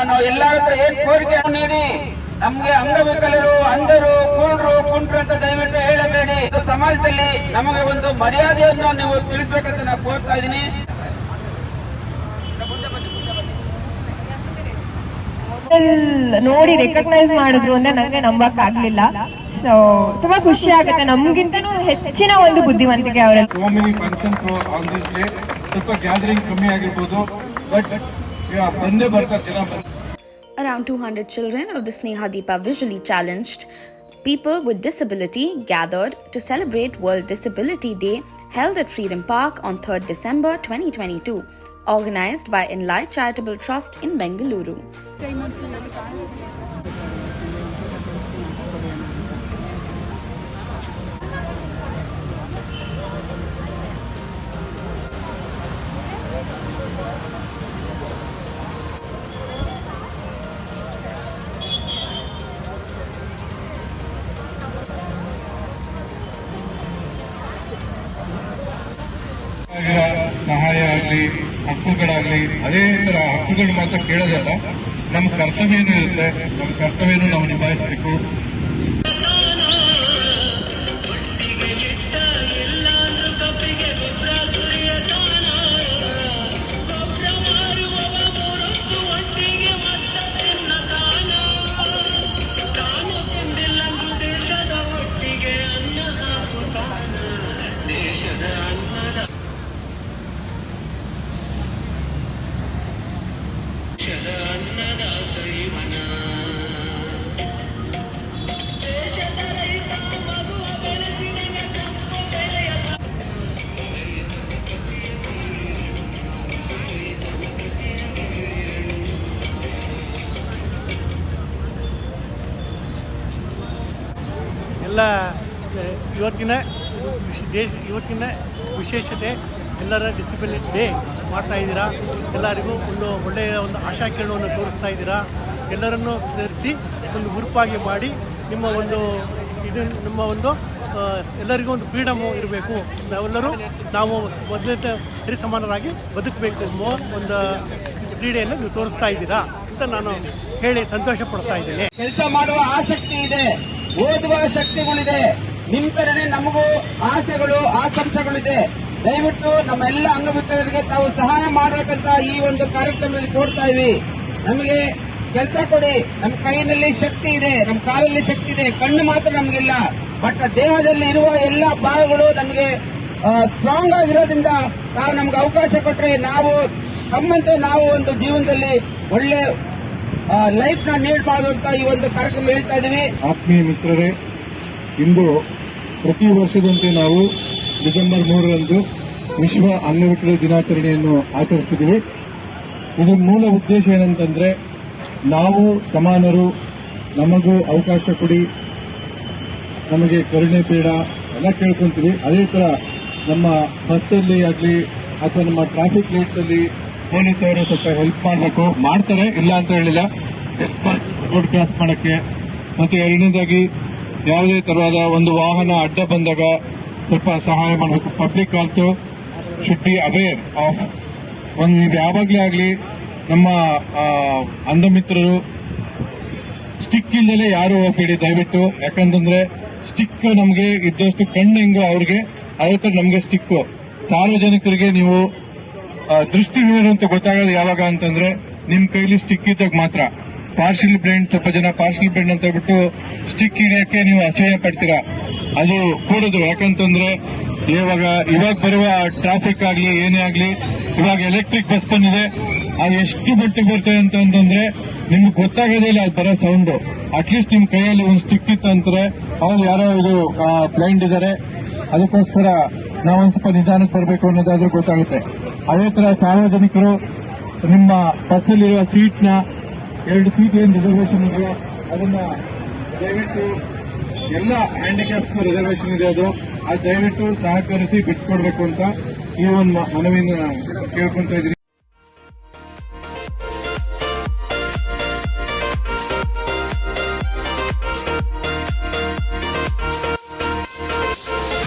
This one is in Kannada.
ನಾನು ಎಲ್ಲರ ಹತ್ರ ಏನ್ ಕೋರಿಕೆ ನೀಡಿ ನಮ್ಗೆ ಅಂಗವಿಕಲರು, ಅಂಧರು, ಕುರುಡರು, ಕುಂಟರು ಅಂತ ದಯವಿಟ್ಟು ಹೇಳಬೇಡಿ. ಸಮಾಜದಲ್ಲಿ ನಮಗೆ ಒಂದು ಮರ್ಯಾದೆಯನ್ನು ನೀವು ತಿಳಿಸ್ಬೇಕಂತ ನಾನು ಕೋರ್ತಾ ಇದ್ದೀನಿ. ನೋಡಿ ರೆಕಗ್ನೈಸ್ ಮಾಡಿದ್ರು ಅಂದ್ರೆ ನಂಗೆ ನಂಬಕ್ ಆಗ್ಲಿಲ್ಲ. ಸೊ ತುಂಬಾ ಖುಷಿ ಆಗುತ್ತೆ. ನಮ್ಗಿಂತನೂ ಹೆಚ್ಚಿನ ಒಂದು ಬುದ್ಧಿವಂತಿಕೆ ಅವರಲ್ಲಿ. ಸ್ವಲ್ಪ ಗ್ಯಾದರಿಂಗ್ ಕಮ್ಮಿ ಆಗಿರ್ಬೋದು, ಬಟ್ ಬಂದೇ ಬರ್ತಾರೆ ಜನ. Around 200 children of the Snehadeepa visually challenged people with disability gathered to celebrate World Disability Day held at Freedom Park on 3rd December 2022, organized by Enlight Charitable Trust in Bengaluru. ಸಹಾಯ ಆಗಲಿ, ಹಕ್ಕುಗಳಾಗಲಿ, ಅದೇ ತರ ಹಕ್ಕುಗಳು ಮಾತ್ರ ಕೇಳೋದಲ್ಲ, ನಮ್ಮ ಕರ್ತವ್ಯನೂ ಇರುತ್ತೆ. ನಮ್ಮ ಕರ್ತವ್ಯನೂ ನಾವು ನಿಭಾಯಿಸಬೇಕು. ಎಲ್ಲ ಇವತ್ತಿನ ವಿಶೇಷತೆ, ಎಲ್ಲರ ಡಿಸಬಿಲಿಟಿ ಡೇ ಮಾಡ್ತಾ ಇದ್ದೀರಾ. ಎಲ್ಲರಿಗೂ ಒಂದು ಒಳ್ಳೆಯ ಒಂದು ಆಶಾಕಿರಣವನ್ನು ತೋರಿಸ್ತಾ ಇದ್ದೀರಾ. ಎಲ್ಲರನ್ನೂ ಸೇರಿಸಿ ಒಂದು ಗ್ರೂಪಾಗಿ ಮಾಡಿ ನಿಮ್ಮ ಒಂದು ಎಲ್ಲರಿಗೂ ಒಂದು ಫ್ರೀಡಮು ಇರಬೇಕು. ನಾವು ಮೊದಲನೇ ಸರಿ ಸಮಾನರಾಗಿ ಬದುಕಬೇಕು ಎಂಬ ಒಂದು ಕ್ರೀಡೆಯನ್ನು ನೀವು ತೋರಿಸ್ತಾ ಇದ್ದೀರಾ ಅಂತ ನಾನು ಹೇಳಿ ಸಂತೋಷ ಪಡ್ತಾ ಇದ್ದೇನೆ. ಕೆಲಸ ಮಾಡುವ ಆಸಕ್ತಿ ಇದೆ, ಓದುವ ಶಕ್ತಿಗಳಿದೆ, ನಿಮ್ ತರನೇ ನಮಗೂ ಆಸೆಗಳು, ಆಕಾಂಕ್ಷೆಗಳಿದೆ. ದಯವಿಟ್ಟು ನಮ್ಮ ಎಲ್ಲ ಅಂಗವಿಕಲರಿಗೆ ತಾವು ಸಹಾಯ ಮಾಡಬೇಕಂತ ಈ ಒಂದು ಕಾರ್ಯಕ್ರಮದಲ್ಲಿ ಕೋರ್ತಾ ಇವಿ. ನಮಗೆ ಕೆಲಸ ಕೊಡಿ. ನಮ್ಮ ಕೈಯಲ್ಲಿ ಶಕ್ತಿ ಇದೆ, ನಮ್ಮ ಕಾಲಲ್ಲಿ ಶಕ್ತಿ ಇದೆ, ಕಣ್ಣು ಮಾತ್ರ ನಮಗಿಲ್ಲ. ಬಟ್ ದೇಹದಲ್ಲಿ ಇರುವ ಎಲ್ಲ ಭಾಗಗಳು ನಮಗೆ ಸ್ಟ್ರಾಂಗ್ ಆಗಿರೋದ್ರಿಂದ ತಾವು ನಮ್ಗೆ ಅವಕಾಶ ಕೊಟ್ಟರೆ ನಾವು ನಮ್ಮಂತೆ ನಾವು ಒಂದು ಜೀವನದಲ್ಲಿ ಒಳ್ಳೆ ಲೈಫ್ ನ ನೀಡಬಾರ್ದು ಅಂತ ಈ ಒಂದು ಕಾರ್ಯಕ್ರಮ ಹೇಳ್ತಾ ಇದ್ದೀವಿ. ಆತ್ಮೀಯ ಮಿತ್ರರೇ, ಇಂದು ಪ್ರತಿ ವರ್ಷದಂತೆ ನಾವು ಡಿಸೆಂಬರ್ 3ರಂದು ವಿಶ್ವ ಅಂಗವಿಕಲ ದಿನಾಚರಣೆಯನ್ನು ಆಚರಿಸ್ತಿದ್ದೀವಿ. ಇದರ ಮೂಲ ಉದ್ದೇಶ ಏನಂತಂದ್ರೆ, ನಾವು ಸಮಾನರು, ನಮಗೂ ಅವಕಾಶ ಕೊಡಿ, ನಮಗೆ ಕರುಣೆ ಬೇಡ ಎಲ್ಲ ಕೇಳ್ಕೊಂತೀವಿ. ಅದೇ ತರ ನಮ್ಮ ಬಸ್ಸಲ್ಲಿ ಆಗಲಿ ಅಥವಾ ನಮ್ಮ ಟ್ರಾಫಿಕ್ ಲೈಟ್ಸಲ್ಲಿ ಪೊಲೀಸವರು ಸ್ವಲ್ಪ ಹೆಲ್ಪ್ ಮಾಡಬೇಕು, ಮಾಡ್ತಾರೆ, ಇಲ್ಲ ಅಂತ ಹೇಳಿಲ್ಲ, ರೋಡ್ ಕ್ರಾಸ್ ಮಾಡಕ್ಕೆ. ಮತ್ತೆ ಎರಡನೇದಾಗಿ ಯಾವುದೇ ತರವಾದ ಒಂದು ವಾಹನ ಅಡ್ಡ ಬಂದಾಗ ಸ್ವಲ್ಪ ಸಹಾಯ ಮಾಡಬೇಕು. Public also should be aware of ನೀವು ಯಾವಾಗಲೇ ಆಗಲಿ ನಮ್ಮ ಅಂಧ ಮಿತ್ರರು ಸ್ಟಿಕ್ ಇಲ್ಲದೆ ಯಾರು ಹೋಗ್ಬೇಡಿ ದಯವಿಟ್ಟು. ಯಾಕಂತಂದ್ರೆ ಸ್ಟಿಕ್ ನಮಗೆ ಇದ್ದಷ್ಟು ಕಣ್ಣು ಹೆಂಗೋ ಅವ್ರಿಗೆ ಅದೇ ತರ ನಮಗೆ ಸ್ಟಿಕ್. ಸಾರ್ವಜನಿಕರಿಗೆ ನೀವು ದೃಷ್ಟಿಹೀನರು ಅಂತ ಗೊತ್ತಾಗೋದು ಯಾವಾಗ ಅಂತಂದ್ರೆ ನಿಮ್ ಕೈಲಿ ಸ್ಟಿಕ್ ಇದ್ದಾಗ ಮಾತ್ರ. ಪಾರ್ಷಿಯಲ್ ಬ್ಲೈಂಡ್, ಸ್ವಲ್ಪ ಜನ ಪಾರ್ಷಿಯಲ್ ಬ್ಲೈಂಡ್ ಅಂತ ಹೇಳ್ಬಿಟ್ಟು ಸ್ಟಿಕ್ ಹಿಡಿಯಕ್ಕೆ ನೀವು ಅಸಹ್ಯ ಪಡ್ತೀರಾ. ಅದು ಕೂಡದು. ಯಾಕಂತಂದ್ರೆ ಇವಾಗ ಬರುವ ಟ್ರಾಫಿಕ್ ಆಗ್ಲಿ ಏನೇ ಆಗ್ಲಿ, ಇವಾಗ ಎಲೆಕ್ಟ್ರಿಕ್ ಬಸ್ ಬಂದಿದೆ. ಅದು ಎಷ್ಟು ಮಟ್ಟಿಗೆ ಬರ್ತದೆ ಅಂತಂದ್ರೆ ನಿಮ್ಗೆ ಗೊತ್ತಾಗೋದೇ ಇಲ್ಲ ಅದು ಬರೋ ಸೌಂಡ್. ಅಟ್ಲೀಸ್ಟ್ ನಿಮ್ ಕೈಯಲ್ಲಿ ಒಂದು ಸ್ಟಿಕ್ ಇತ್ತು ಅಂತಾರೆ ಅವ್ರು ಯಾರೋ ಇದು ಬ್ಲೈಂಡ್ ಇದ್ದಾರೆ, ಅದಕ್ಕೋಸ್ಕರ ನಾವೊಂದು ಸ್ವಲ್ಪ ನಿಧಾನಕ್ಕೆ ಬರಬೇಕು ಅನ್ನೋದಾದ್ರೂ ಗೊತ್ತಾಗುತ್ತೆ. ಅದೇ ತರ ಸಾರ್ವಜನಿಕರು ನಿಮ್ಮ ಬಸ್ಸಲ್ಲಿರುವ ಸೀಟ್ನ 2 ಸೀಟ್ ಏನು ರಿಸರ್ವೇಶನ್ ಇದೆಯೋ ಅದನ್ನ ದಯವಿಟ್ಟು, ಎಲ್ಲ ಹ್ಯಾಂಡಿಕ್ಯಾಪ್ಸ್ ರಿಸರ್ವೇಶನ್ ಇದೆ, ಅದು ದಯವಿಟ್ಟು ಸಹಕರಿಸಿ ಬಿಟ್ಕೊಡ್ಬೇಕು ಅಂತ ಈ ಒಂದು ಮನವಿಯನ್ನು ಕೇಳ್ಕೊಂತ ಇದ್ದೀನಿ.